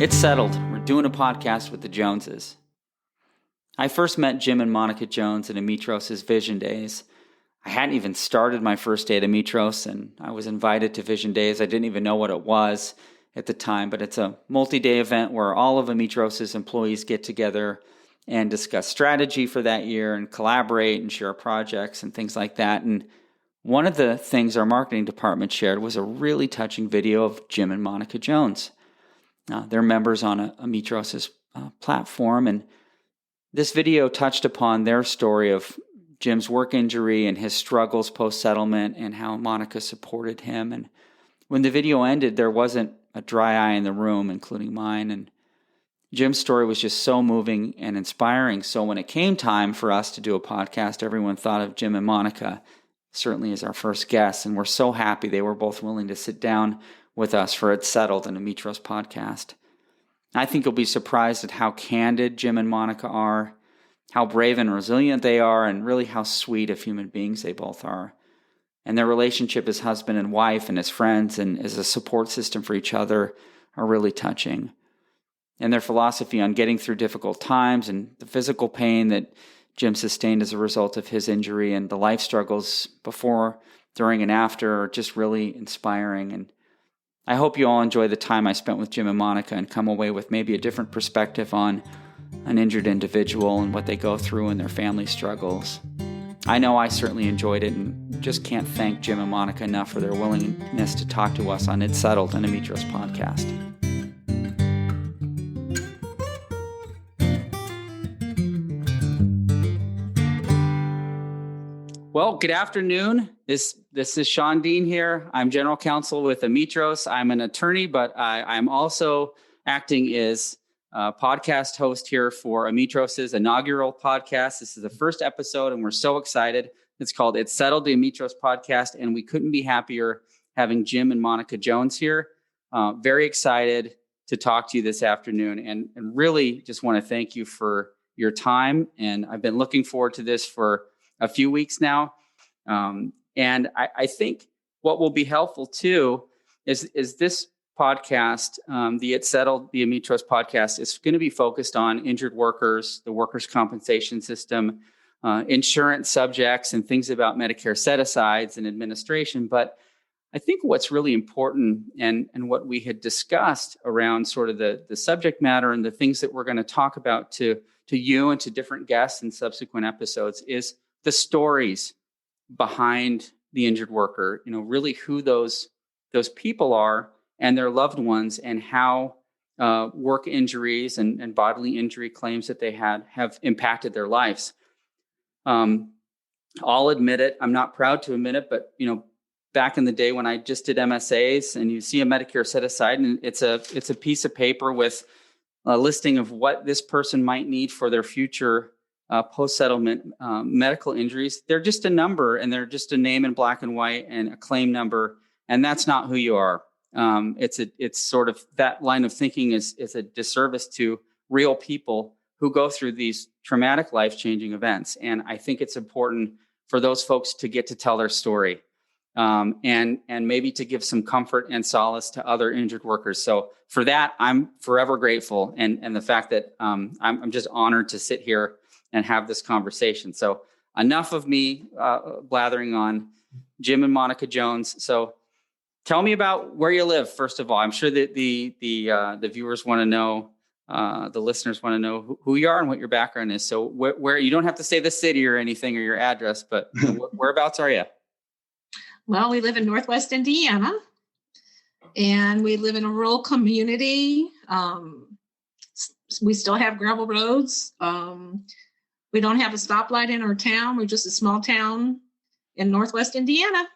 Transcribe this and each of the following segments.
It's settled. We're doing a podcast with the Joneses. I first met Jim and Monica Jones at Amitros' Vision Days. I hadn't even started my first day at Amitros, and I was invited to Vision Days. I didn't even know what it was at the time, but it's a multi-day event where all of Amitros' employees get together and discuss strategy for that year and collaborate and share projects and things like that. And one of the things our marketing department shared was a really touching video of Jim and Monica Jones. They're members on Amitros' platform, and this video touched upon their story of Jim's work injury and his struggles post-settlement and how Monica supported him. And when the video ended, there wasn't a dry eye in the room, including mine. And Jim's story was just so moving and inspiring. So when it came time for us to do a podcast, everyone thought of Jim and Monica certainly as our first guests. And we're so happy they were both willing to sit down with us for It's Settled, an Amitros podcast. I think you'll be surprised at how candid Jim and Monica are, how brave and resilient they are, and really how sweet of human beings they both are. And their relationship as husband and wife and as friends and as a support system for each other are really touching. And their philosophy on getting through difficult times and the physical pain that Jim sustained as a result of his injury and the life struggles before, during, and after are just really inspiring. And I hope you all enjoy the time I spent with Jim and Monica and come away with maybe a different perspective on an injured individual and what they go through and their family struggles. I know I certainly enjoyed it and just can't thank Jim and Monica enough for their willingness to talk to us on It's Settled, an Amitros podcast. Well, good afternoon. This is Sean Dean here. I'm general counsel with Amitros. I'm an attorney, but I'm also acting as a podcast host here for Amitros' inaugural podcast. This is the first episode, and we're so excited. It's called It's Settled, the Amitros podcast, and we couldn't be happier having Jim and Monica Jones here. Very excited to talk to you this afternoon, and really just want to thank you for your time. And I've been looking forward to this for a few weeks now. And I think what will be helpful too is this podcast, the It's Settled, the Amitros podcast, is going to be focused on injured workers, the workers' compensation system, insurance subjects, and things about Medicare set-asides and administration. But I think what's really important and what we had discussed around sort of the subject matter and the things that we're going to talk about to you and to different guests in subsequent episodes is the stories behind the injured worker, really who those people are and their loved ones, and how work injuries and bodily injury claims that they have impacted their lives. I'll admit it. I'm not proud to admit it, but back in the day when I just did MSAs, and you see a Medicare set aside, and it's a piece of paper with a listing of what this person might need for their future post-settlement medical injuries. They're just a number, and they're just a name in black and white and a claim number, and that's not who you are. It's sort of that line of thinking is a disservice to real people who go through these traumatic, life-changing events. And I think it's important for those folks to get to tell their story, and maybe to give some comfort and solace to other injured workers. So for that, I'm forever grateful, and the fact that I'm just honored to sit here and have this conversation. So enough of me blathering on. Jim and Monica Jones. So tell me about where you live, first of all. I'm sure that the viewers want to know, the listeners want to know who you are and what your background is. So where you don't have to say the city or anything or your address, but whereabouts are you? Well, we live in Northwest Indiana, and we live in a rural community. We still have gravel roads. We don't have a stoplight in our town. We're just a small town in Northwest Indiana.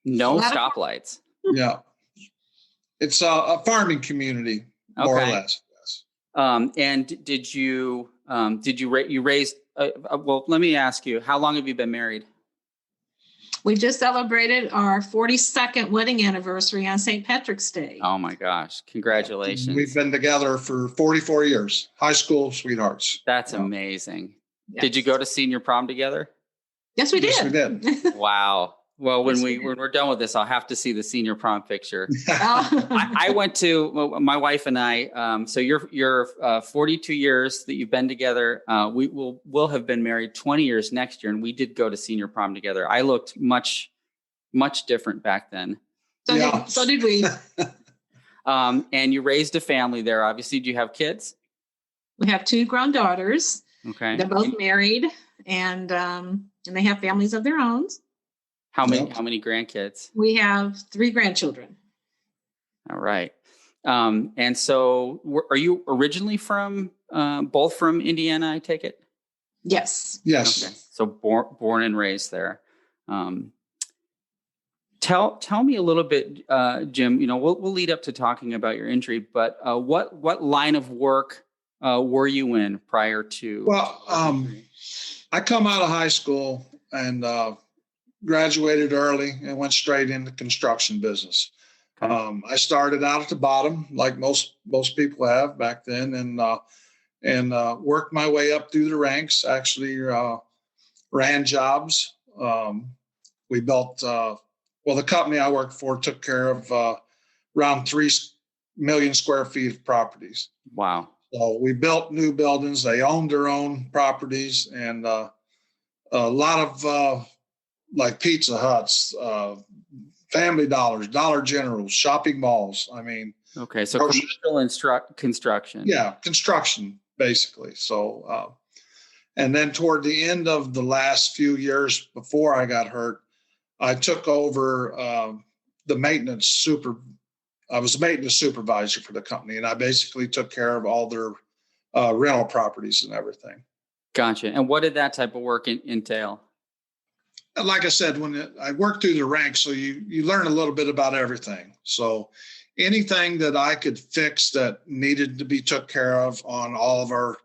No stoplights. Yeah. It's a farming community, more or less. Yes. And did you raise, well, let me ask you, how long have you been married? We just celebrated our 42nd wedding anniversary on St. Patrick's Day. Oh my gosh. Congratulations. We've been together for 44 years. High school sweethearts. That's amazing. Yes. Did you go to senior prom together? Yes, we did. Yes, we did. Wow. Well, when Yes, we're done with this, I'll have to see the senior prom picture. Oh. I went to my wife and I. So you're 42 years that you've been together. We'll have been married 20 years next year, and we did go to senior prom together. I looked much different back then. So did we. And you raised a family there. Obviously, do you have kids? We have 2 grown daughters. Okay. They're both married, and they have families of their own. How many grandkids? We have 3 grandchildren. All right. And so are you originally from both from Indiana, I take it? Yes. Yes. Okay. So born and raised there. Tell me a little bit, Jim, we'll lead up to talking about your injury, but what line of work were you in prior to? Well, I come out of high school and graduated early and went straight into construction business. Okay. I started out at the bottom, like most people have back then, and worked my way up through the ranks. Actually, ran jobs. We built. The company I worked for took care of around 3 million square feet of properties. Wow. So we built new buildings. They owned their own properties, and a lot of like Pizza Huts, Family Dollars, Dollar Generals, shopping malls. I mean, okay, so commercial construction. Yeah, construction basically. So, and then toward the end of the last few years before I got hurt, I took over the maintenance I was a maintenance supervisor for the company, and I basically took care of all their rental properties and everything. Gotcha. And what did that type of work entail? Like I said, when I worked through the ranks, so you learn a little bit about everything. So anything that I could fix that needed to be took care of on all of our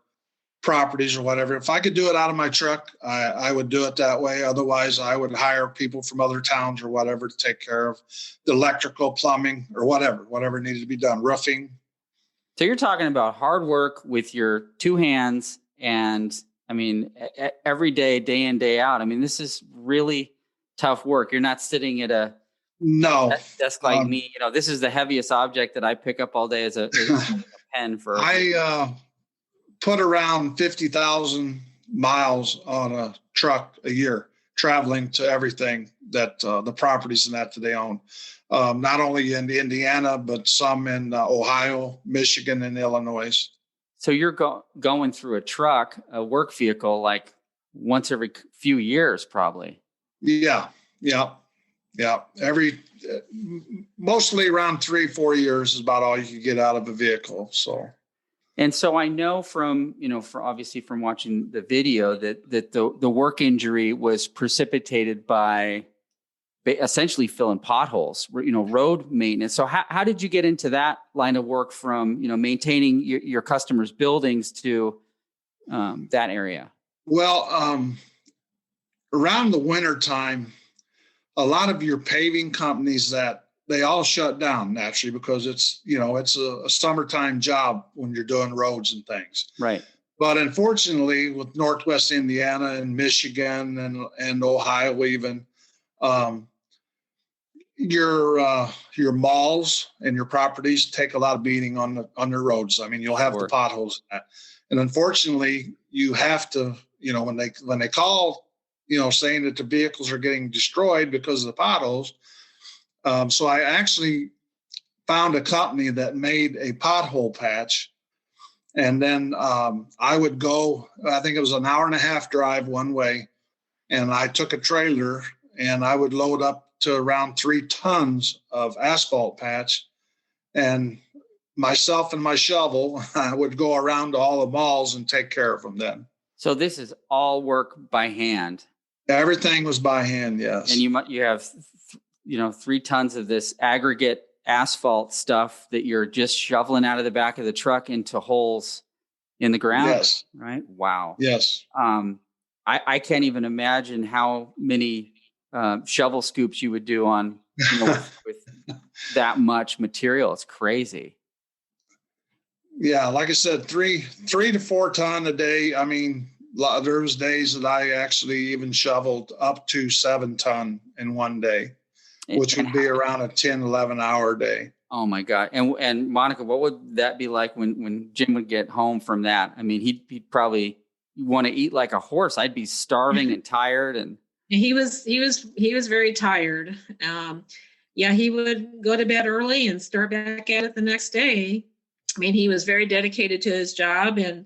properties or whatever, if I could do it out of my truck, I would do it that way. Otherwise, I would hire people from other towns or whatever to take care of the electrical, plumbing, or whatever needed to be done, roofing. So you're talking about hard work with your 2 hands, and I mean, every day in, day out. I mean, this is really tough work. You're not sitting at a desk like me. This is the heaviest object that I pick up all day as a pen for. I put around 50,000 miles on a truck a year, traveling to everything that the properties and that they own. Not only in Indiana, but some in Ohio, Michigan, and Illinois. So you're going through a work vehicle, like once every few years, probably. Yeah. Mostly around 3-4 years is about all you can get out of a vehicle. So. And so I know from obviously from watching the video that the work injury was precipitated by essentially filling potholes, road maintenance. So how did you get into that line of work from, maintaining your customers' buildings to that area? Well, around the winter time, a lot of your paving companies they all shut down naturally because it's a summertime job when you're doing roads and things. Right. But unfortunately, with Northwest Indiana and Michigan and Ohio even, your malls and your properties take a lot of beating on the roads. I mean, you'll have the potholes, and unfortunately, you have to, when they call, saying that the vehicles are getting destroyed because of the potholes. So I actually found a company that made a pothole patch, and then I would go. I think it was an hour and a half drive one way, and I took a trailer and I would load up to around 3 tons of asphalt patch, and myself and my shovel, I would go around to all the malls and take care of them then. So this is all work by hand. Everything was by hand, yes. And you have 3 tons of this aggregate asphalt stuff that you're just shoveling out of the back of the truck into holes in the ground. Yes. Right. Wow. Yes. I can't even imagine how many shovel scoops you would do on with that much material. It's crazy. Yeah, like I said, 3 to 4 ton a day. I mean, there was days that I actually even shoveled up to 7 ton in one day, which would be around a 10, 11 hour day. Oh my God. And Monica, what would that be like when Jim would get home from that? I mean, he'd probably want to eat like a horse. I'd be starving and tired. And he was very tired. He would go to bed early and start back at it the next day. I mean, he was very dedicated to his job, and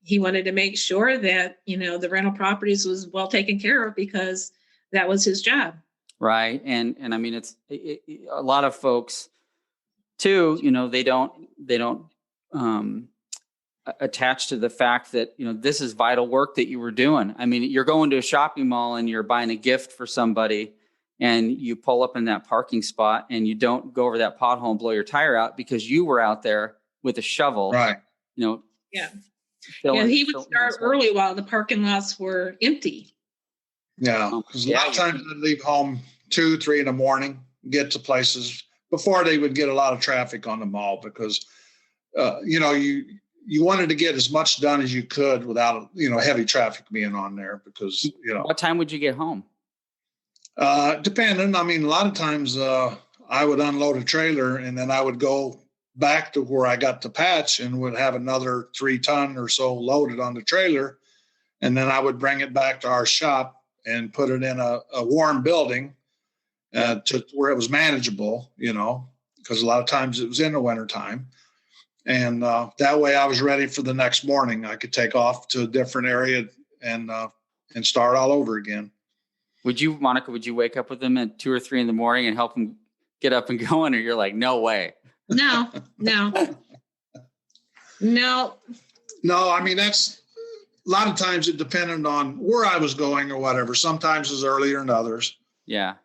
he wanted to make sure that, the rental properties was well taken care of because that was his job. Right. And I mean, it's a lot of folks too, they don't attach to the fact that, this is vital work that you were doing. I mean, you're going to a shopping mall and you're buying a gift for somebody, and you pull up in that parking spot and you don't go over that pothole and blow your tire out because you were out there with a shovel. Right. Yeah. He would start early while the parking lots were empty. Yeah. Because a lot of times I'd leave home 2, 3 in the morning, get to places before they would get a lot of traffic on the mall because, you wanted to get as much done as you could without, heavy traffic being on there because, What time would you get home? Depending. I mean, a lot of times I would unload a trailer and then I would go back to where I got the patch and would have another 3 ton or so loaded on the trailer. And then I would bring it back to our shop and put it in a warm building to where it was manageable, because a lot of times it was in the wintertime. And that way I was ready for the next morning. I could take off to a different area and start all over again. Monica, would you wake up with them at 2 or 3 in the morning and help them get up and going? Or you're like, no way. No. I mean, that's a lot of times it depended on where I was going or whatever. Sometimes it's earlier than others. Yeah.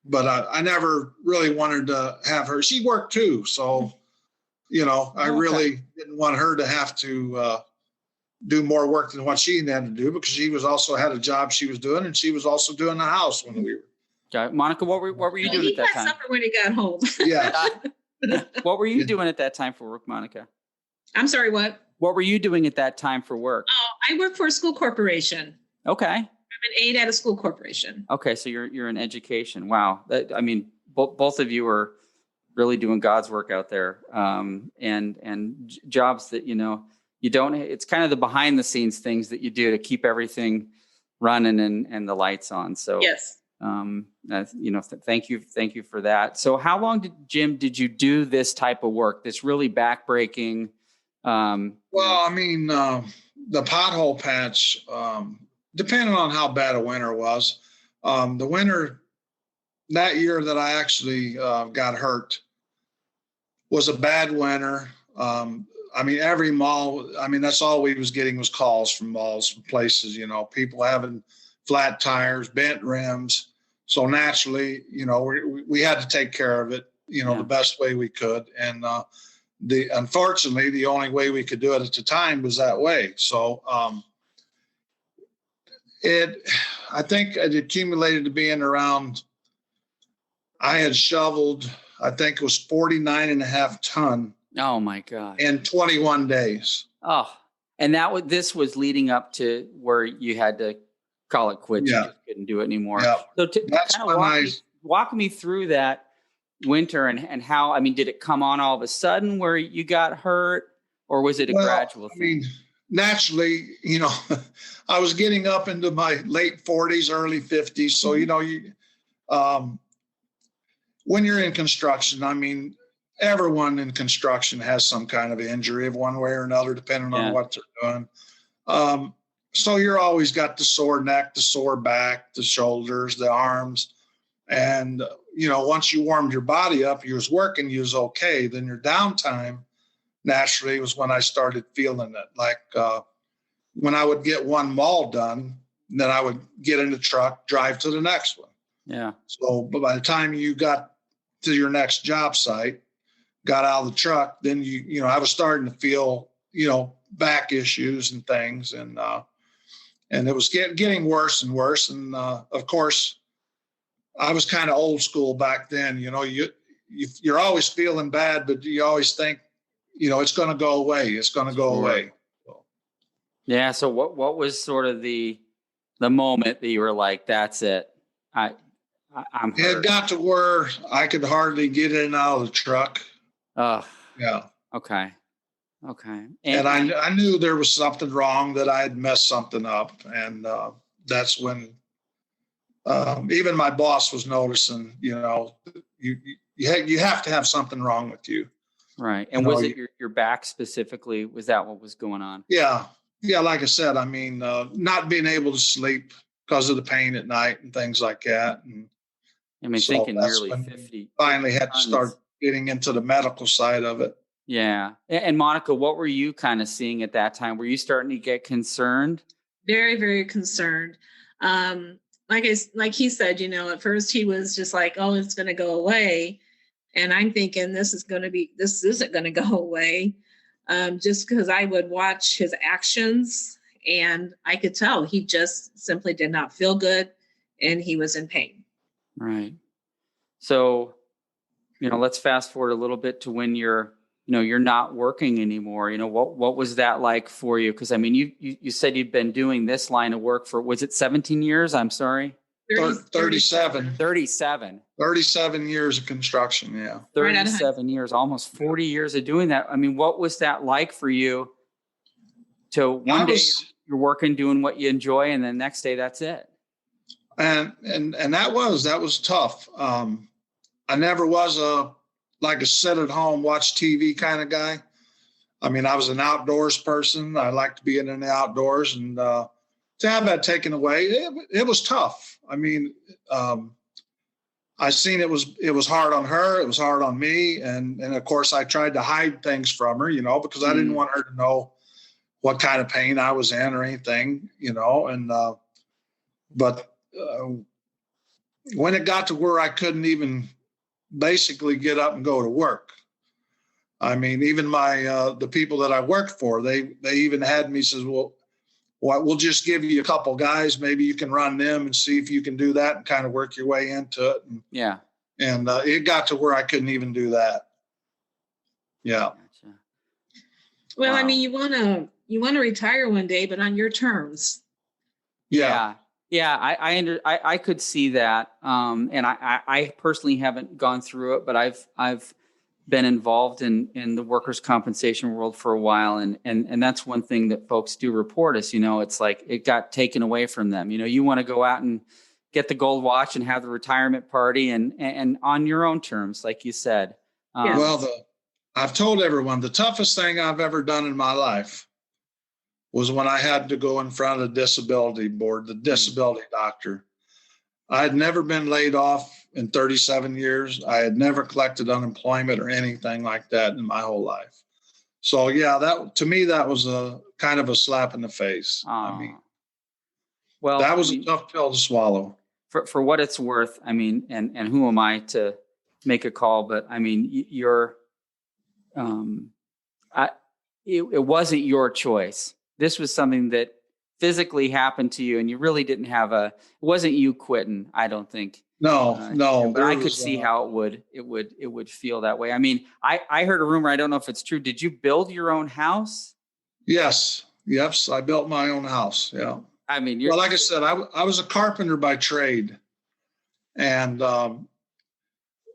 But I never really wanted to have her. She worked too. So, I really didn't want her to have to do more work than what she had to do because she was also had a job she was doing, and she was also doing the house when we were. Okay. Monica, what were you doing at that time? He got supper when he got home. Yeah. What were you doing at that time for work, Monica? I'm sorry, what? What were you doing at that time for work? Oh, I work for a school corporation. Okay. I'm an aide at a school corporation. Okay, so you're in education. Wow. Both of you are really doing God's work out there, and jobs that you don't. It's kind of the behind the scenes things that you do to keep everything running and the lights on. So yes. Thank you for that. So how long did you do this type of work? This really backbreaking. Well, I mean, the pothole patch, depending on how bad a winter was, the winter that year that I actually got hurt was a bad winter. I mean, every mall, that's all we was getting was calls from malls, from places, people having flat tires, bent rims. So naturally, we had to take care of it, the best way we could. And unfortunately, the only way we could do it at the time was that way. So I think it accumulated to being around, I had shoveled, I think it was 49.5 ton. Oh my God. In 21 days. Oh, and this was leading up to where you had to call it quits. Yeah. You just couldn't do it anymore. Yeah. So that's when walk me through that winter and how, did it come on all of a sudden where you got hurt, or was it a gradual thing? Naturally, I was getting up into my late 40s, early 50s. So, when you're in construction, everyone in construction has some kind of injury of one way or another, depending on what they're doing. So you're always got the sore neck, the sore back, the shoulders, the arms. And, once you warmed your body up, you was working, you was okay. Then your downtime naturally was when I started feeling it. Like when I would get one mall done, then I would get in the truck, drive to the next one. Yeah. So but by the time you got to your next job site, got out of the truck, then I was starting to feel, back issues and things. And it was getting worse and worse. And of course, I was kind of old school back then. You're always feeling bad, but you always think, it's going to go away. It's going to go away. So. Yeah. So what was sort of the moment that you were like, that's it? I'm It hurt. got to where I could hardly get in and out of the truck. Oh, Yeah. okay. Okay. And I knew there was something wrong, that I had messed something up. And that's when even my boss was noticing, you have to have something wrong with you. right. And was it your back specifically? Was that what was going on? Yeah. Yeah. Like I said, I mean, not being able to sleep because of the pain at night and things like that. And I mean, so thinking that's nearly when 50. finally had to start getting into the medical side of it. Yeah. And Monica, what were you kind of seeing at that time? Were you starting to get concerned? Very, very concerned. Like he said, at first he was just like, oh, it's going to go away. And I'm thinking this isn't going to go away. Just because I would watch his actions and I could tell he just simply did not feel good and he was in pain. Right. So, let's fast forward a little bit to when you're not working anymore. What was that like for you? Because I mean, you said you'd been doing this line of work for, was it 17 years? I'm sorry. 37. 37 years of construction. Yeah. 37 years, almost 40 years of doing that. I mean, what was that like for you to one day you're working, doing what you enjoy, and then next day that's it? And that was tough. I never was a sit at home, watch TV kind of guy. I mean, I was an outdoors person. I like to be in the outdoors, and to have that taken away, it was tough. I mean, I seen it was hard on her. It was hard on me. And of course I tried to hide things from her, because I didn't want her to know what kind of pain I was in or anything, but when it got to where I couldn't even basically get up and go to work. I mean, even the people that I worked for, they even had me says, well, we'll just give you a couple guys. Maybe you can run them and see if you can do that and kind of work your way into it. And it got to where I couldn't even do that. Yeah. Gotcha. Well, wow. I mean, you want to retire one day, but on your terms. Yeah. Yeah. I could see that. And I personally haven't gone through it, but I've been involved in the workers' compensation world for a while. And that's one thing that folks do report is, it's like it got taken away from them. You want to go out and get the gold watch and have the retirement party and on your own terms, like you said. Well, I've told everyone the toughest thing I've ever done in my life was when I had to go in front of the disability board, the disability doctor. I had never been laid off in 37 years. I had never collected unemployment or anything like that in my whole life. So yeah, to me, that was a kind of a slap in the face. I mean, that was a tough pill to swallow. For what it's worth, I mean, and who am I to make a call? But I mean, it wasn't your choice. This was something that physically happened to you, and you really didn't have it wasn't you quitting, I don't think. No. But I could see how it would feel that way. I mean, I heard a rumor, I don't know if it's true. Did you build your own house? Yes, I built my own house. Yeah. I mean, well, like I said, I was a carpenter by trade, and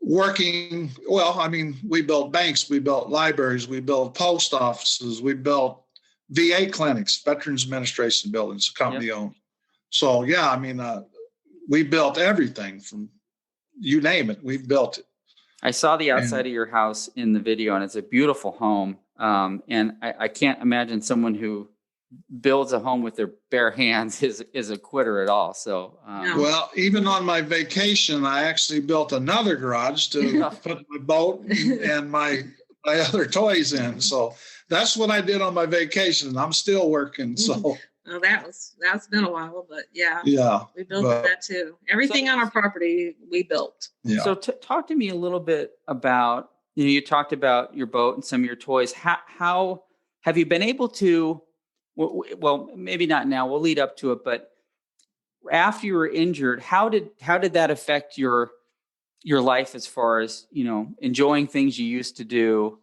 working. Well, I mean, we built banks, we built libraries, we built post offices, we built VA clinics, Veterans Administration buildings, a company owned. So yeah, I mean, we built everything from you name it. We've built it. I saw the outside of your house in the video, and it's a beautiful home. And I can't imagine someone who builds a home with their bare hands is a quitter at all. So, well, even on my vacation, I actually built another garage to put my boat and my other toys in. So that's what I did on my vacation. I'm still working. So. Well, that's been a while, but yeah, we built that too. Everything on our property we built. Yeah. So talk to me a little bit about, you talked about your boat and some of your toys. How have you been able to, well, maybe not now, we'll lead up to it, but after you were injured, how did that affect your life as far as, enjoying things you used to do,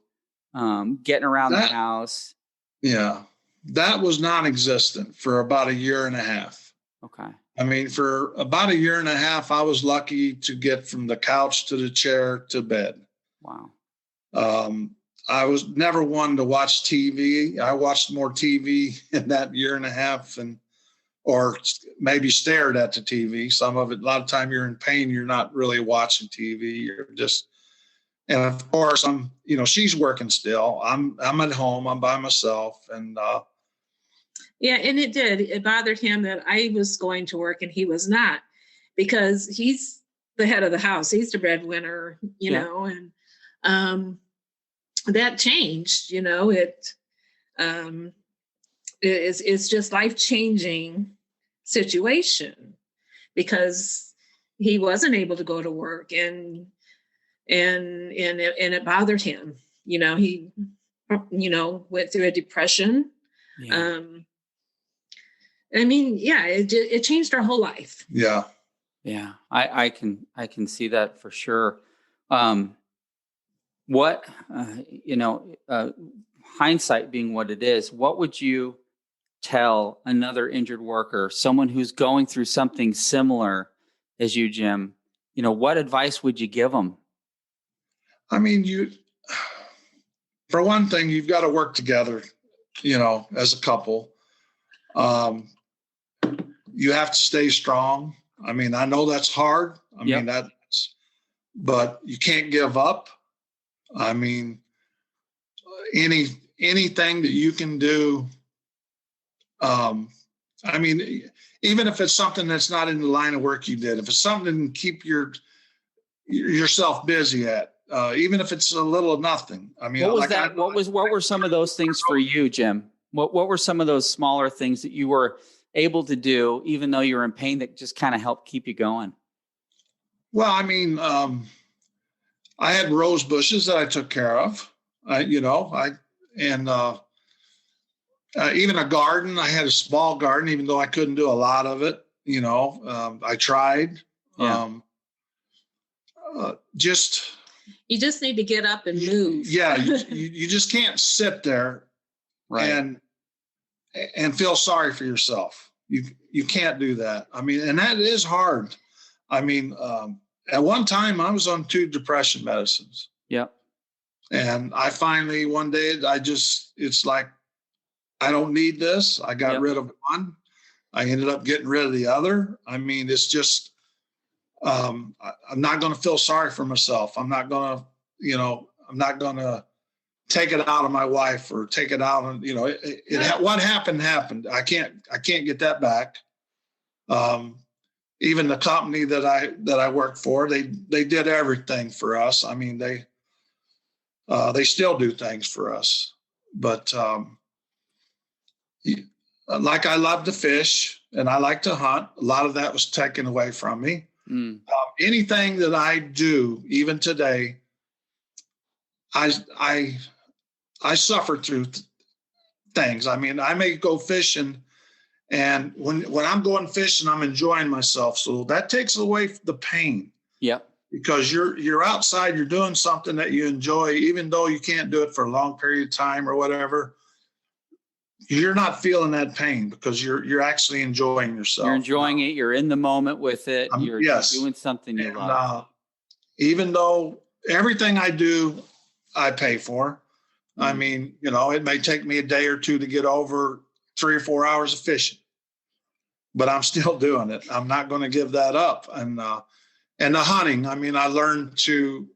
getting around the house? Yeah. That was non-existent for about a year and a half. Okay. I mean, for about a year and a half, I was lucky to get from the couch to the chair to bed. Wow. I was never one to watch TV. I watched more TV in that year and a half or maybe stared at the TV. Some of it, a lot of time you're in pain, you're not really watching TV. You're just, and of course she's working still. I'm at home, I'm by myself. And, yeah, and it bothered him that I was going to work and he was not, because he's the head of the house. He's the breadwinner, you know, and that changed, it's just life-changing situation, because he wasn't able to go to work and it bothered him. He went through a depression. Yeah. It changed our whole life. Yeah. Yeah. I can see that for sure. What, hindsight being what it is, what would you tell another injured worker, someone who's going through something similar as you, Jim? What advice would you give them? I mean, for one thing, you've got to work together, as a couple. You have to stay strong. I mean, I know that's hard. But you can't give up. I mean, anything that you can do. Even if it's something that's not in the line of work you did, if it's something to keep yourself busy at, even if it's a little of nothing. I mean, what were some of those things for you, Jim? What were some of those smaller things that you were able to do, even though you were in pain, that just kind of helped keep you going? Well, I mean, I had rose bushes that I took care of. Even a garden. I had a small garden, even though I couldn't do a lot of it. I tried. Yeah. You just need to get up and move. Yeah, you just can't sit there, right, and feel sorry for yourself. You can't do that. I mean, and that is hard. I mean, at one time I was on 2 depression medicines. Yep. And I finally one day it's like, I don't need this. I got rid of one. I ended up getting rid of the other. I mean, it's just, I'm not going to feel sorry for myself. I'm not going to take it out on my wife or take it out on, what happened. I can't get that back. Even the company that I worked for, they did everything for us. I mean, they still do things for us, but, like I love to fish and I like to hunt. A lot of that was taken away from me. Anything that I do, even today, I suffer through things. I mean, I may go fishing, and when I'm going fishing, I'm enjoying myself. So that takes away the pain. Yep. Because you're outside, you're doing something that you enjoy, even though you can't do it for a long period of time or whatever. You're not feeling that pain because you're actually enjoying yourself. You're enjoying it. You're in the moment with it. You're doing something you love. Even though everything I do, I pay for. I mean, it may take me a day or two to get over 3 or 4 hours of fishing, but I'm still doing it. I'm not going to give that up. And the hunting, I mean, I learned to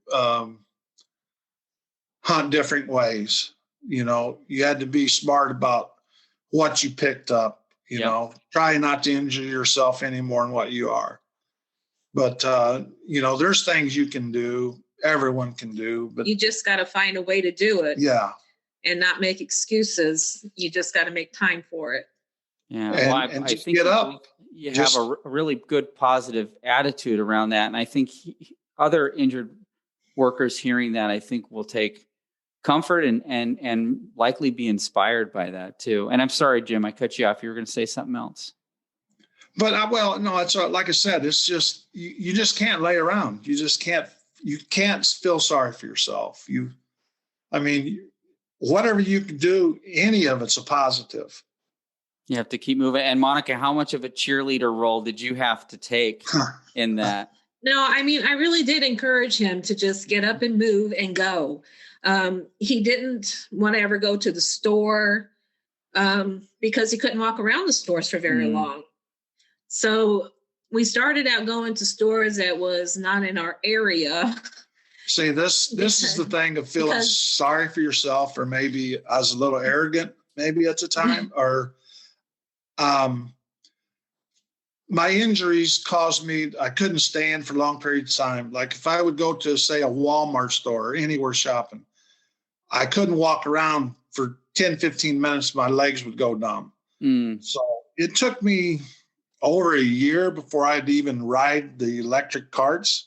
hunt different ways. You had to be smart about what you picked up, try not to injure yourself any more than what you are. But, there's things you can do, everyone can do, but you just got to find a way to do it. Yeah. And not make excuses. You just got to make time for it. Yeah. And I think get up. You have a really good positive attitude around that. And I think other injured workers hearing that, I think will take comfort and likely be inspired by that too. And I'm sorry, Jim, I cut you off. You were going to say something else. But no, it's like I said, it's just, you just can't lay around. You can't feel sorry for yourself. whatever you can do, any of it's a positive. You have to keep moving. And Monica, how much of a cheerleader role did you have to take in that? No, I mean, I really did encourage him to just get up and move and go. He didn't want to ever go to the store because he couldn't walk around the stores for very long. So we started out going to stores that was not in our area. See, this is the thing of feeling sorry for yourself, or maybe I was a little arrogant, maybe at the time, or my injuries caused me, I couldn't stand for long periods of time. Like if I would go to, say, a Walmart store or anywhere shopping, I couldn't walk around for 10, 15 minutes. My legs would go numb. So it took me over a year before I'd even ride the electric carts,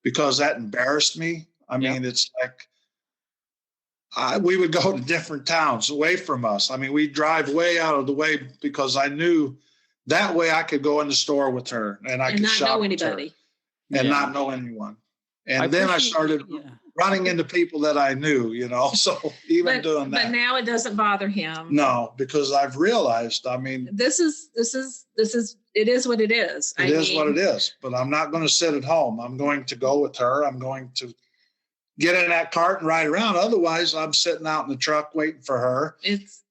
because that embarrassed me. I mean, it's like we would go to different towns away from us. I mean, we'd drive way out of the way because I knew that way I could go in the store with her and I could shop with her and not know anyone. And then I started running into people that I knew, so even doing that. But now it doesn't bother him. No, because I've realized, I mean, it is what it is. It is what it is, but I'm not going to sit at home. I'm going to go with her. I'm going to get in that cart and ride around. Otherwise, I'm sitting out in the truck waiting for her.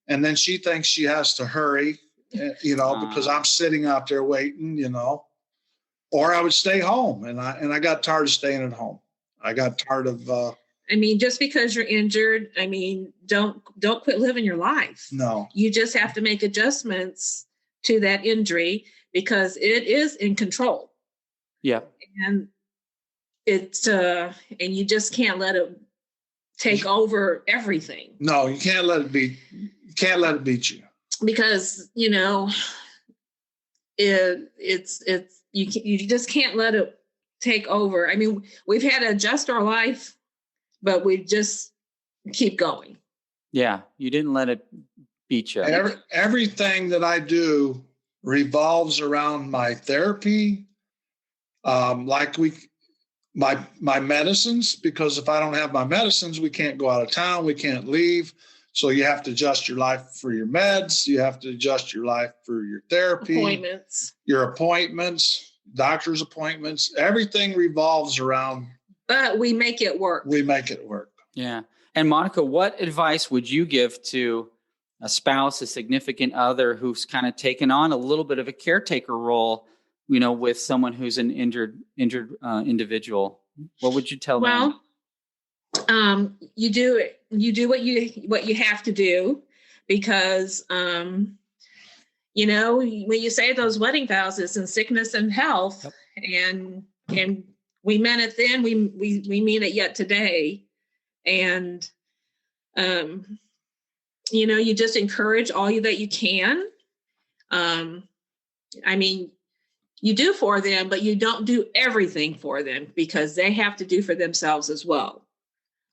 And then she thinks she has to hurry, because I'm sitting out there waiting, or I would stay home. And I got tired of staying at home. I got tired of, just because you're injured, don't quit living your life. No, you just have to make adjustments to that injury because it is in control. Yeah. And it's, and you just can't let it take over everything. No, you can't let it beat you. Because, you just can't let it take over. I mean, we've had to adjust our life, but we just keep going. Yeah, you didn't let it beat you. Everything that I do revolves around my therapy, my medicines, because if I don't have my medicines, we can't go out of town, we can't leave. So you have to adjust your life for your meds. You have to adjust your life for your therapy, your appointments, doctor's appointments. Everything revolves around. But we make it work. We make it work. Yeah. And Monica, what advice would you give to a spouse, a significant other who's kind of taken on a little bit of a caretaker role, with someone who's an injured individual? What would you tell them? You do what you have to do, because when you say those wedding vows, it's in sickness and health. Yep. And we meant it then, we mean it yet today. And you just encourage all that you can. You do for them, but you don't do everything for them, because they have to do for themselves as well.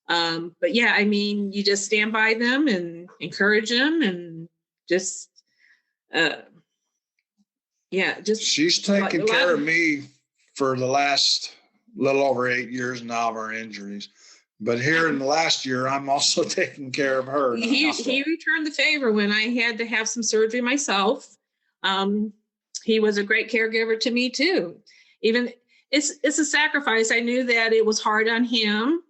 But yeah, you just stand by them and encourage them, and just she's taken care of me for the last little over 8 years now of our injuries. But here in the last year, I'm also taking care of her. He returned the favor when I had to have some surgery myself. He was a great caregiver to me too. Even it's a sacrifice. I knew that it was hard on him,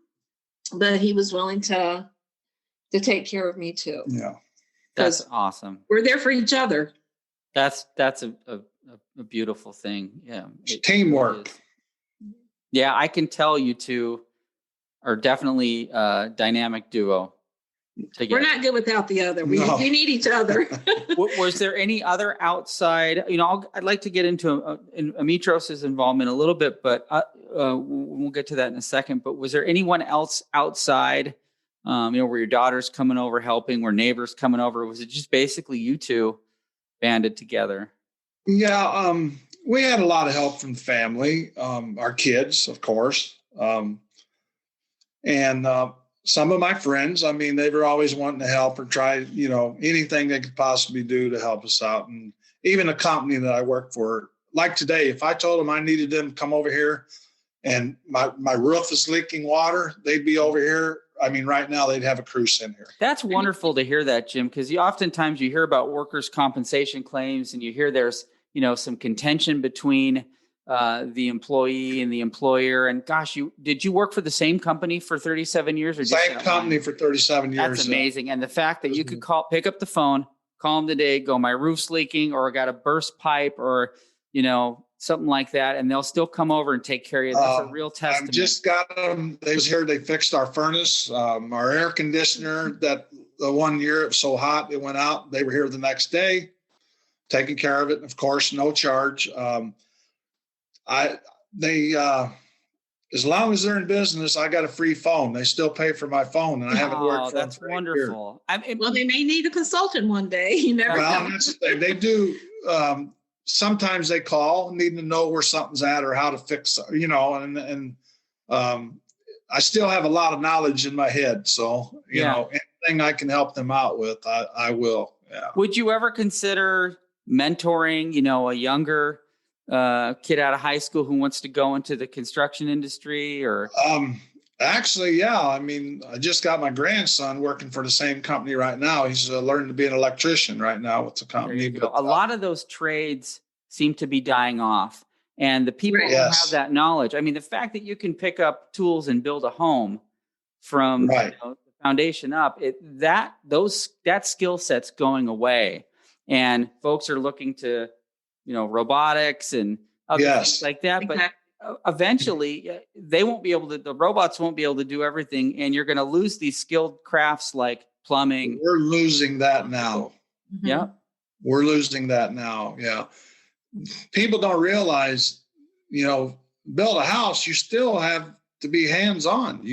but he was willing to take care of me too. Yeah, that's awesome. We're there for each other. That's a beautiful thing. Yeah, teamwork. Yeah, I can tell you two are definitely a dynamic duo. Together. We're not good without the other. We need each other. Was there any other outside? I'd like to get into Amitros' involvement a little bit, but we'll get to that in a second. But was there anyone else outside? Were your daughters coming over helping? Were neighbors coming over? Or was it just basically you two banded together? Yeah, we had a lot of help from family, our kids, of course, and. Some of my friends, they were always wanting to help or try, anything they could possibly do to help us out. And even a company that I work for, like today, if I told them I needed them to come over here and my roof is leaking water, they'd be over here I mean, right now they'd have a crew in here. That's wonderful to hear that, Jim, because oftentimes you hear about workers' compensation claims and you hear there's, some contention between the employee and the employer. And gosh, did you work for the same company for 37 years or same company for 37 years? That's amazing. And the fact that you could pick up the phone, call them today, go, my roof's leaking, or I got a burst pipe, or, something like that. And they'll still come over and take care of you. That's a real testament. I just got them. They was here. They fixed our furnace, our air conditioner, that the one year it was so hot, it went out. They were here the next day, taking care of it. Of course, no charge. As long as they're in business, I got a free phone. They still pay for my phone, and I haven't worked for them. That's wonderful. Well, they may need a consultant one day. You never know. That's the thing. They do. Sometimes they call, needing to know where something's at or how to fix, and I still have a lot of knowledge in my head. So, anything I can help them out with, I will. Yeah. Would you ever consider mentoring, a younger kid out of high school who wants to go into the construction industry? Or actually, yeah. I mean, I just got my grandson working for the same company right now. He's learning to be an electrician right now with the company. But, a lot of those trades seem to be dying off, and the people who have that knowledge. I mean, the fact that you can pick up tools and build a home from the foundation up, that skill set's going away, and folks are looking to, robotics and other things like that. But eventually the robots won't be able to do everything, and you're going to lose these skilled crafts like plumbing. We're losing that now. Mm-hmm. Yeah. We're losing that now. Yeah. People don't realize, build a house, you still have to be hands-on.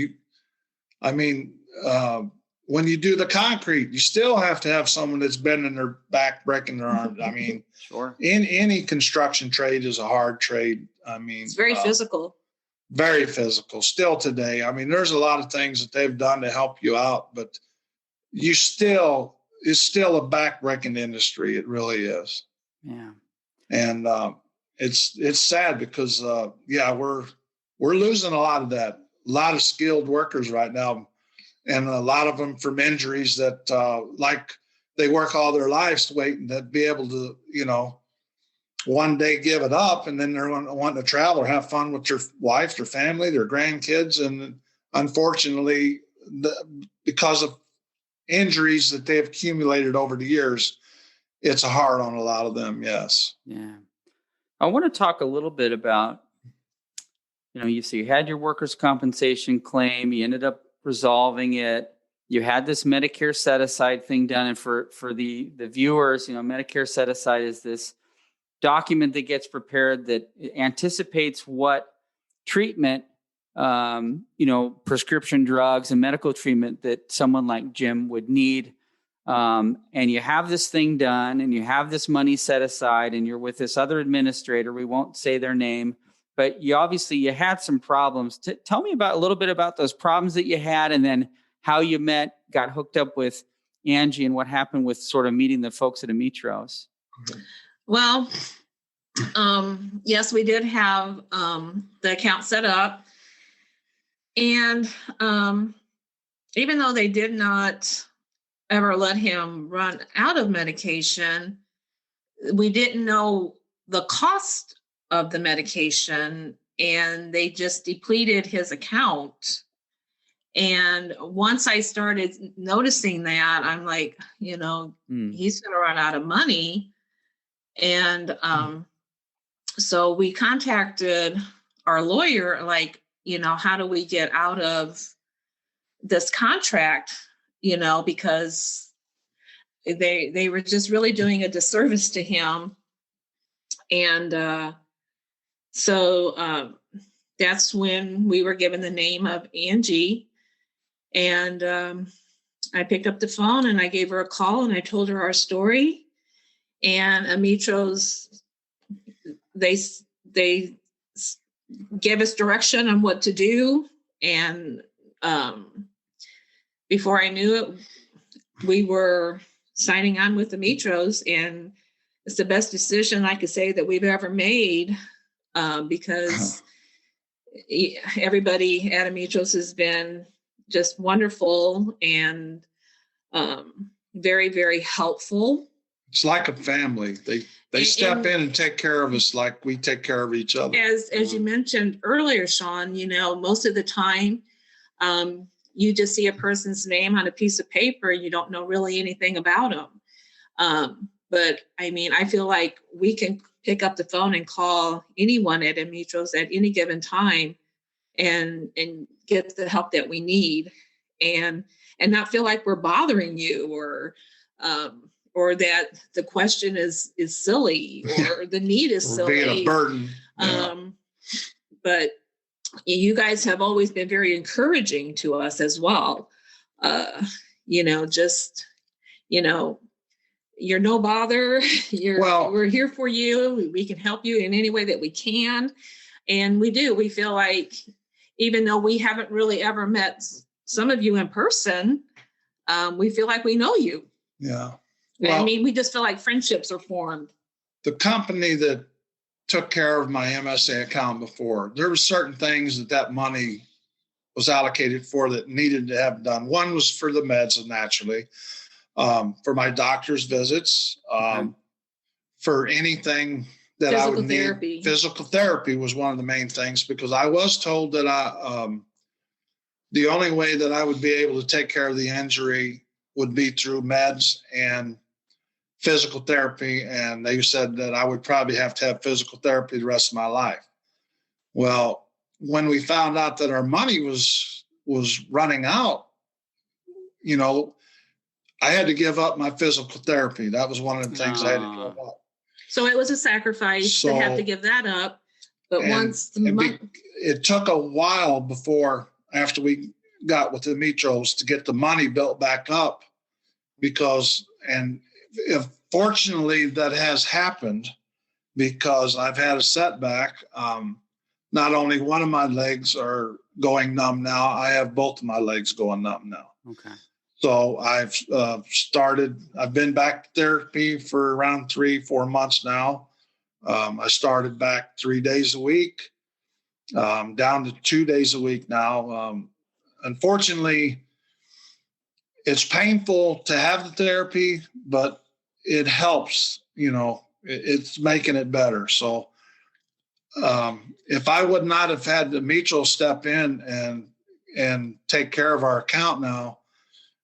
When you do the concrete, you still have to have someone that's bending their back, breaking their arms. I mean, sure. In any construction trade is a hard trade. I mean, it's very physical. Very physical still today. I mean, there's a lot of things that they've done to help you out, but it's still a back-breaking industry. It really is. Yeah. And it's sad because we're losing a lot of that. A lot of skilled workers right now. And a lot of them from injuries that, like they work all their lives waiting to be able to, one day give it up, and then they're wanting to travel or have fun with their wife, their family, their grandkids. And unfortunately, because of injuries that they've accumulated over the years, it's hard on a lot of them. Yes. Yeah. I want to talk a little bit about, you had your workers' compensation claim, you ended up resolving it. You had this Medicare set aside thing done. And for the viewers, Medicare set aside is this document that gets prepared that anticipates what treatment, prescription drugs and medical treatment that someone like Jim would need. And you have this thing done and you have this money set aside and you're with this other administrator. We won't say their name, but you had some problems. Tell me a little bit about those problems that you had, and then how you got hooked up with Angie, and what happened with sort of meeting the folks at Ametros. Well, yes, we did have the account set up, and even though they did not ever let him run out of medication, we didn't know the cost of the medication, and they just depleted his account. And once I started noticing that, I'm like, he's going to run out of money. And so we contacted our lawyer, like, how do we get out of this contract, because they were just really doing a disservice to him. And so that's when we were given the name of Angie. And I picked up the phone and I gave her a call and I told her our story. And Ametros, they gave us direction on what to do. And before I knew it, we were signing on with Ametros, and it's the best decision I could say that we've ever made, because everybody at Ametros has been just wonderful and very, very helpful. It's like a family. They step in and take care of us like we take care of each other. As you mentioned earlier, Sean, most of the time, you just see a person's name on a piece of paper. You don't know really anything about them. But I mean, I feel like we can pick up the phone and call anyone at Ametros at any given time and get the help that we need and not feel like we're bothering you or that the question is silly or the need is silly. Being a burden. Yeah. But you guys have always been very encouraging to us as well. You're no bother. We're here for you. We can help you in any way that we can. And we do. We feel like, even though we haven't really ever met some of you in person, we feel like we know you. Yeah. Well, I mean, we just feel like friendships are formed. The company that took care of my MSA account before, there were certain things that money was allocated for that needed to have done. One was for the meds, naturally, for my doctor's visits, for anything that I would need. Physical therapy was one of the main things, because I was told that the only way that I would be able to take care of the injury would be through meds and physical therapy. And they said that I would probably have to have physical therapy the rest of my life. Well, when we found out that our money was running out, I had to give up my physical therapy. That was one of the things I had to give up. So it was a sacrifice to have to give that up. But it took a while after we got with the Ametros to get the money built back up, fortunately that has happened, because I've had a setback. Not only one of my legs are going numb now, I have both of my legs going numb now. Okay. So I've been back to therapy for around 3-4 months now. I started back 3 days a week, down to 2 days a week now. Unfortunately, it's painful to have the therapy, but it helps, it's making it better. So if I would not have had the Ametros step in and take care of our account now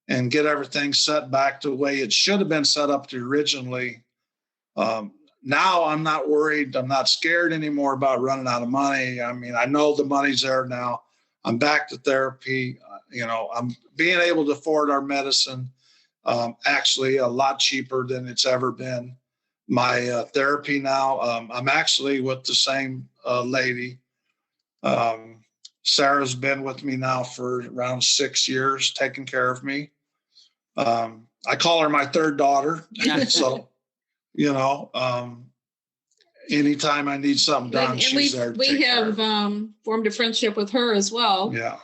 and get everything set back to the way it should have been set up to originally, now I'm not worried. I'm not scared anymore about running out of money. I mean, I know the money's there now. I'm back to therapy. I'm being able to afford our medicine, actually a lot cheaper than it's ever been. My therapy now, I'm actually with the same lady. Sarah's been with me now for around 6 years, taking care of me. I call her my third daughter. So, anytime I need something done, she's there. We have formed a friendship with her as well. Yeah.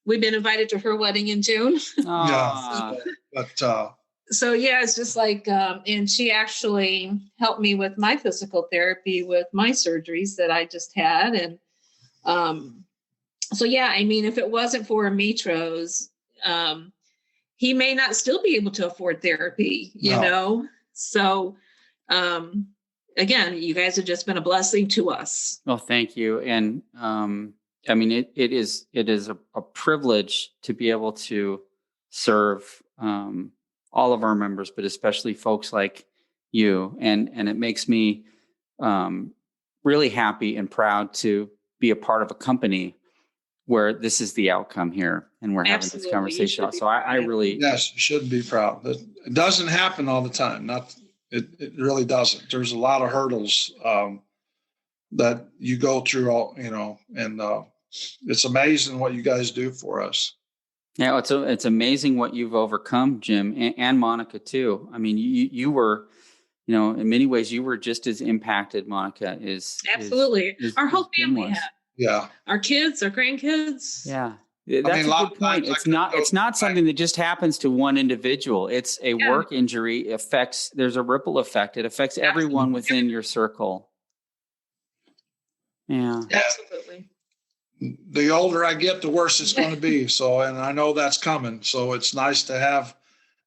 We've been invited to her wedding in June. Yeah. But so yeah, it's just like, and she actually helped me with my physical therapy with my surgeries that I just had. And so yeah, I mean, if it wasn't for Ametros, he may not still be able to afford therapy, you know? So again, you guys have just been a blessing to us. Well, thank you. And I mean, it is a privilege to be able to serve all of our members, but especially folks like you. And it makes me really happy and proud to be a part of a company where this is the outcome here, and we're having this conversation. So I really... Yes, you should be proud. But it doesn't happen all the time. It really doesn't. There's a lot of hurdles that you go through, and it's amazing what you guys do for us. Yeah, it's amazing what you've overcome, Jim, and Monica too. I mean, you were, in many ways, you were just as impacted, Monica, absolutely. Our whole family had. Yeah. Our kids, our grandkids. Yeah. That's a good point. It's not something that just happens to one individual. It's a work injury there's a ripple effect. It affects everyone within your circle. Yeah. Absolutely. the older I get, the worse it's going to be. So, and I know that's coming. So it's nice to have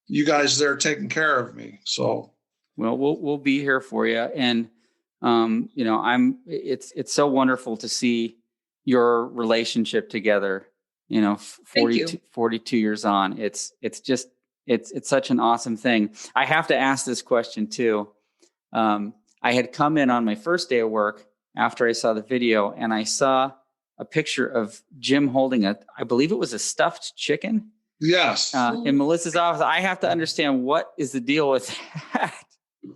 you guys there taking care of me. So, well, we'll be here for you. And, it's so wonderful to see your relationship together, 42 years on. It's such an awesome thing. I have to ask this question too. I had come in on my first day of work after I saw the video, and I saw a picture of Jim holding I believe it was a stuffed chicken. Yes. In Melissa's office. I have to understand, what is the deal with that?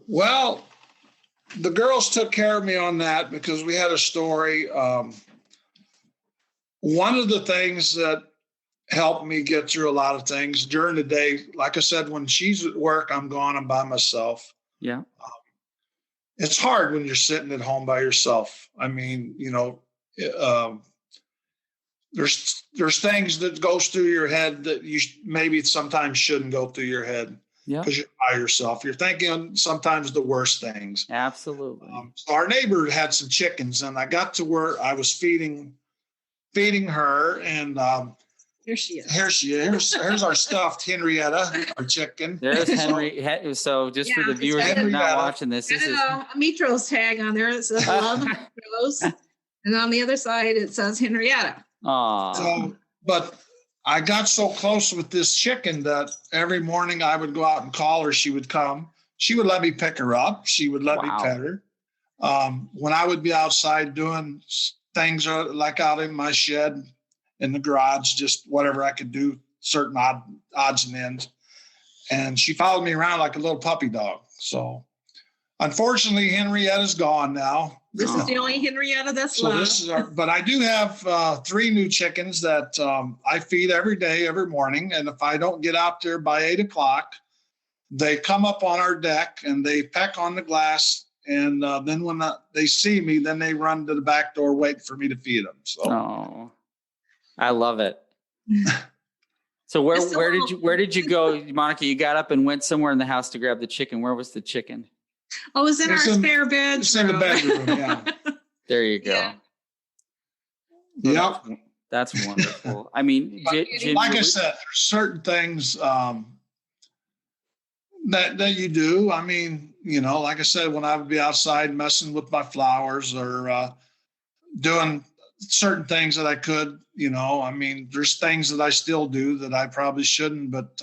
Well, the girls took care of me on that because we had a story. One of the things that helped me get through a lot of things during the day, like I said, when she's at work, I'm gone, I'm by myself. Yeah. It's hard when you're sitting at home by yourself. I mean, there's things that goes through your head that you maybe sometimes shouldn't go through your head. Yeah. Because you're by yourself. You're thinking sometimes the worst things. Absolutely. So our neighbor had some chickens, and I got to where I was feeding her, and here she is. Here's our stuffed Henrietta, our chicken. There's Henry. So just for the viewers that are not watching this is a Mitros tag on there that says "Love Mitros," and on the other side it says Henrietta. Aww. So, but I got so close with this chicken that every morning I would go out and call her. She would come. She would let me pick her up. She would let me pet her. When I would be outside doing things like out in my shed, in the garage, just whatever I could do, certain odds and ends. And she followed me around like a little puppy dog. So unfortunately, Henrietta's gone now. This is the only Henrietta that's left. But I do have 3 new chickens that I feed every day, every morning. And if I don't get out there by 8:00, they come up on our deck and they peck on the glass. And then when they see me, then they run to the back door waiting for me to feed them. So, I love it. So where did you go, Monica? You got up and went somewhere in the house to grab the chicken. Where was the chicken? Oh, it was in our spare bedroom. It's in the bedroom, yeah. There you go. Yeah. That's wonderful. I mean, Jim, like I said, there's certain things that you do. I mean, like I said, when I would be outside messing with my flowers or doing certain things that I could, I mean, there's things that I still do that I probably shouldn't, but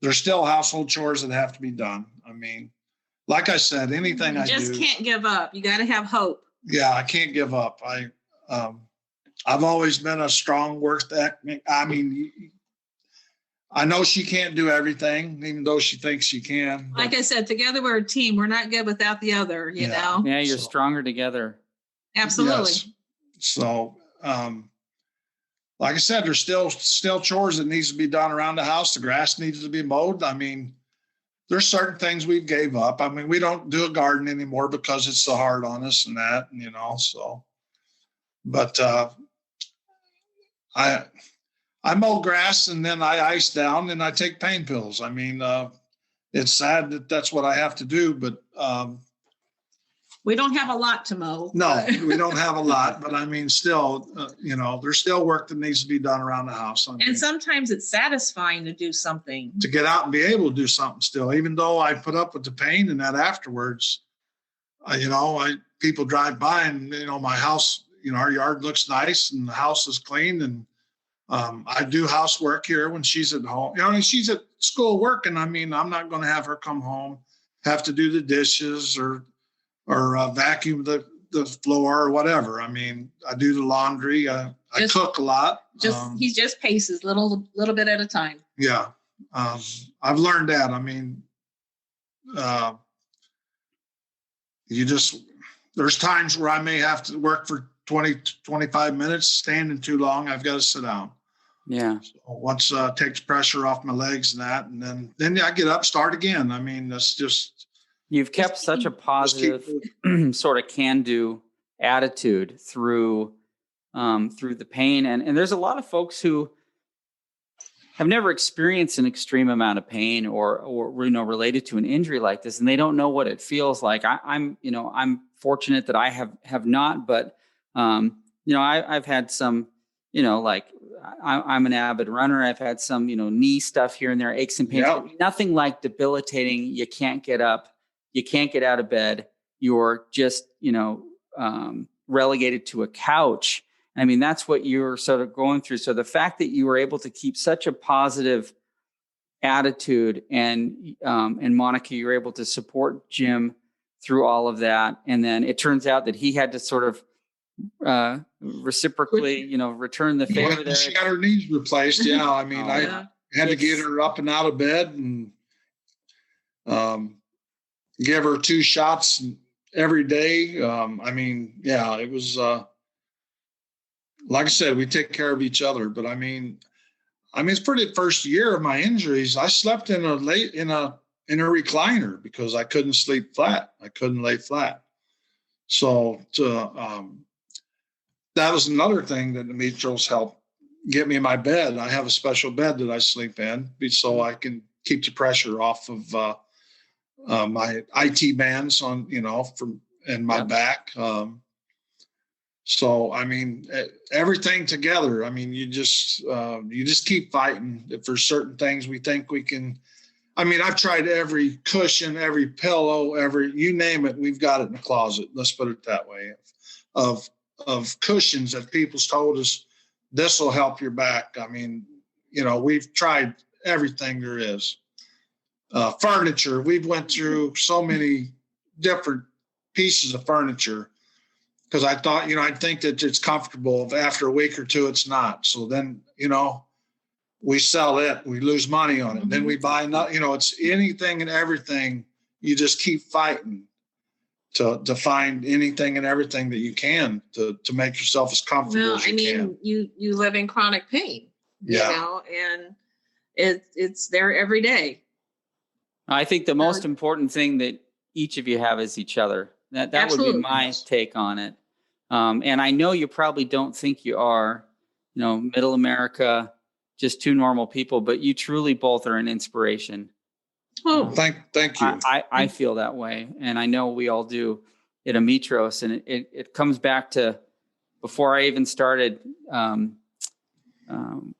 there's still household chores that have to be done. I mean, like I said, anything I do. You just can't give up. You got to have hope. Yeah, I can't give up. I've always been a strong work ethic. I mean, I know she can't do everything, even though she thinks she can. Like I said, together we're a team. We're not good without the other, you know? Yeah, you're stronger together. Absolutely. Yes. So, like I said, there's still chores that needs to be done around the house. The grass needs to be mowed. I mean, there's certain things we gave up. I mean, we don't do a garden anymore because it's so hard on us and that, so. But I mow grass and then I ice down and I take pain pills. I mean, it's sad that that's what I have to do, but we don't have a lot to mow. No, we don't have a lot, but I mean, still, there's still work that needs to be done around the house. And sometimes it's satisfying to do something. To get out and be able to do something still, even though I put up with the pain and that afterwards, people drive by and, my house, our yard looks nice and the house is clean. And I do housework here when she's at home. She's at school working. I mean, I'm not going to have her come home, have to do the dishes or vacuum the floor or whatever. I mean, I do the laundry. I cook a lot. He just paces little bit at a time. Yeah. I've learned that. I mean, there's times where I may have to work for 20, 25 minutes, standing too long. I've got to sit down. Yeah. So once takes pressure off my legs and that, and then I get up, start again. I mean, that's just. You've kept such a positive sort of can-do attitude through the pain. And there's a lot of folks who have never experienced an extreme amount of pain or related to an injury like this, and they don't know what it feels like. I'm fortunate that I have not, but I've had some, like I'm an avid runner. I've had some, knee stuff here and there, aches and pains, but nothing like debilitating. You can't get up. You can't get out of bed. You're just, relegated to a couch. I mean, that's what you're sort of going through. So the fact that you were able to keep such a positive attitude and Monica, you were able to support Jim through all of that. And then it turns out that he had to sort of reciprocally, return the favor there. She got her knees replaced. Yeah. I mean, I had to get her up and out of bed and give her 2 shots every day. I mean, yeah, it was, like I said, we take care of each other, but I mean, it's pretty first year of my injuries. I slept in a recliner because I couldn't sleep flat. I couldn't lay flat. So that was another thing that the Ametros helped get me in my bed. I have a special bed that I sleep in so I can keep the pressure off of my IT bands on, and my back. So, I mean, everything together, I mean, you just keep fighting. If there's certain things we think we can, I mean, I've tried every cushion, every pillow, you name it, we've got it in the closet. Let's put it that way. Of cushions that people's told us, this will help your back. I mean, we've tried everything there is. Furniture, we've went through so many different pieces of furniture because I thought, I think that it's comfortable. After a week or two, it's not. So then, we sell it, we lose money on it. Mm-hmm. Then we buy another, it's anything and everything. You just keep fighting to find anything and everything that you can to make yourself as comfortable as you can. You live in chronic pain, and it's there every day. I think the most important thing that each of you have is each other. That would be my take on it. And I know you probably don't think you are, middle America, just 2 normal people, but you truly both are an inspiration. Oh, thank you. I feel that way. And I know we all do at Ametros. And it comes back to before I even started,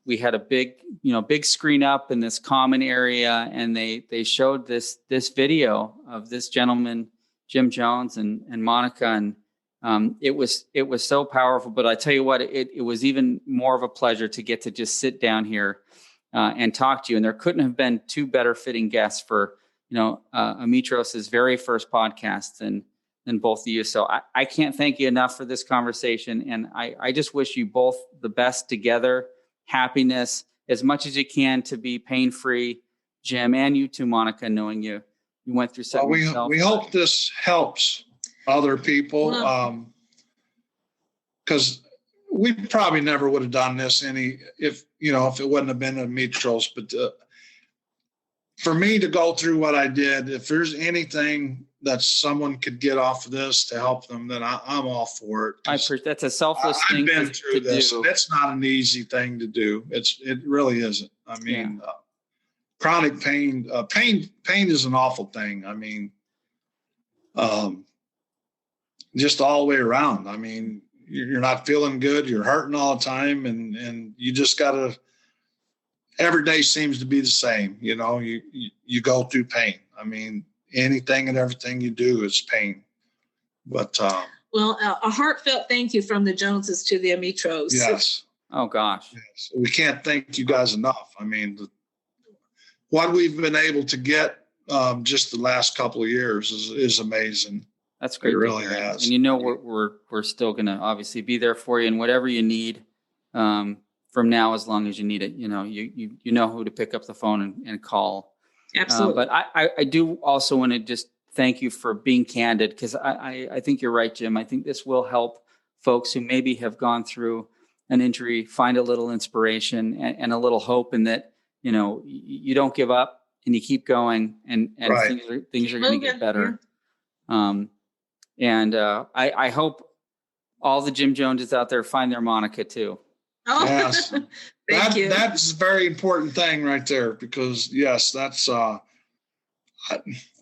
we had a big screen up in this common area, and they showed this video of this gentleman, Jim Jones and Monica, and it was so powerful. But I tell you what, it was even more of a pleasure to get to just sit down here and talk to you. And there couldn't have been 2 better fitting guests for Ametros's very first podcast than both of you. So I can't thank you enough for this conversation, and I just wish you both the best together. Happiness as much as you can to be pain-free, Jim, and you too, Monica, knowing you went through something. We hope this helps other people, because we probably never would have done this if it wouldn't have been Ametros. But for me to go through what I did, if there's anything that someone could get off of this to help them, then I'm all for it. That's a selfless thing. I've been through this. And it's not an easy thing to do. It really isn't. I mean, chronic pain, pain is an awful thing. I mean, just all the way around. I mean, you're not feeling good. You're hurting all the time, and you just gotta. Every day seems to be the same. You go through pain. I mean, anything and everything you do is pain. But a heartfelt thank you from the Joneses to the Ametros. Yes. Oh gosh. Yes. We can't thank you guys enough. I mean, what we've been able to get just the last couple of years is amazing. That's great. It really has. And we're still going to obviously be there for you, and whatever you need from now, as long as you need it, you know who to pick up the phone and call. Absolutely. But I do also want to just thank you for being candid, because I think you're right, Jim. I think this will help folks who maybe have gone through an injury find a little inspiration and a little hope, in that, you don't give up and you keep going, and right. things are going to get better. I hope all the Jim Joneses out there find their Monica too. Oh, yes. Thank you. That's a very important thing right there, because yes, that's I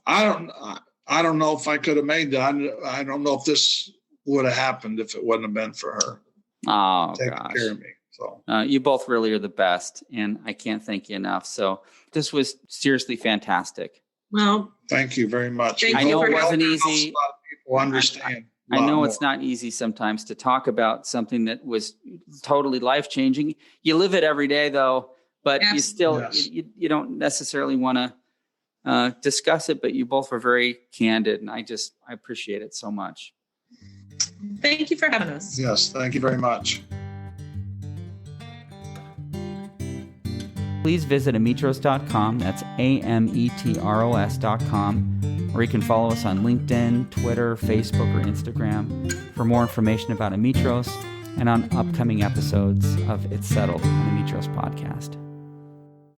don't know if I could have made that. I don't know if this would have happened if it wouldn't have been for her. Oh, taking gosh. care of me. So You both really are the best, and I can't thank you enough. So this was seriously fantastic. Well, thank you very much. Thank I you know for it wasn't Helps easy. a lot of people understand. I know it's not easy sometimes to talk about something that was totally life-changing. You live it every day, though, but you still, Yes. you don't necessarily want to discuss it, but you both were very candid, and I appreciate it so much. thank you for having us. Yes, thank you very much. Please visit ametros.com. That's ametros.com, or you can follow us on LinkedIn, Twitter, Facebook, or Instagram for more information about Ametros and on upcoming episodes of It's Settled, an Ametros podcast.